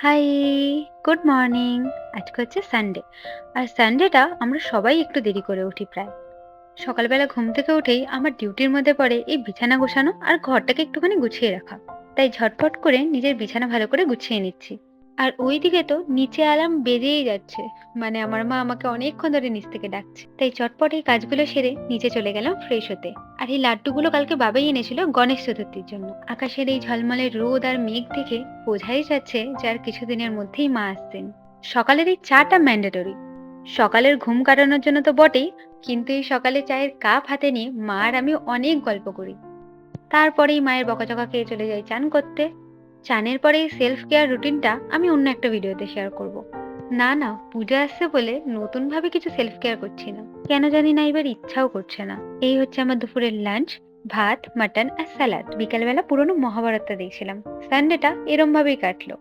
High, good morning. আজকে হচ্ছে Sunday. আর সানডেটা আমরা সবাই একটু দেরি করে উঠি প্রায়। সকালবেলা ঘুম থেকে উঠেই আমার ডিউটির মধ্যে পড়ে এই বিছানা গোছানো আর ঘরটাকে একটুখানি গুছিয়ে রাখা। তাই ঝটফট করে নিজের বিছানা ভালো করে গুছিয়ে নিচ্ছি। আর ওইদিকে তো নিচে অ্যালার্ম বেজেই যাচ্ছে। মানে আমার মা আমাকে অনেকক্ষণ ধরে নিচ থেকে ডাকছে। তাই চটপট এই কাজগুলো সেরে নিচে চলে গেলাম ফ্রেশ হতে। আর এই লাড্ডুগুলো কালকে বাবাই এনেছিল গণেশ চতুর্থীর জন্য। আকাশের এই ঝলমলে রোদ আর মেঘ দেখে বোঝাই যাচ্ছে যে আর কিছুদিনের মধ্যেই মা আসছেন। সকালের এই চাটা ম্যান্ডেটরি। সকালের ঘুম কাটানোর জন্য তো বটেই, কিন্তু এই সকালে চায়ের কাপ হাতে নিয়ে মা আর আমি অনেক গল্প করি। তারপরেই মায়ের বকাঝকা খেয়ে চলে যাই চান করতে। চানের পরে এই সেলফ কেয়ার রুটিনটা আমি অন্য একটা ভিডিওতে শেয়ার করব। না, পূজা আসছে বলে নতুন ভাবে কিছু সেলফ কেয়ার করছি না। কেন জানি না এবার ইচ্ছাও করছে না। এই হচ্ছে আমার দুপুরের লাঞ্চ। ভাত, মাটন আর স্যালাড। বিকালবেলা পুরনো মহাভারতটা দেখছিলাম। সানডেটা এরম ভাবেই কাটলো।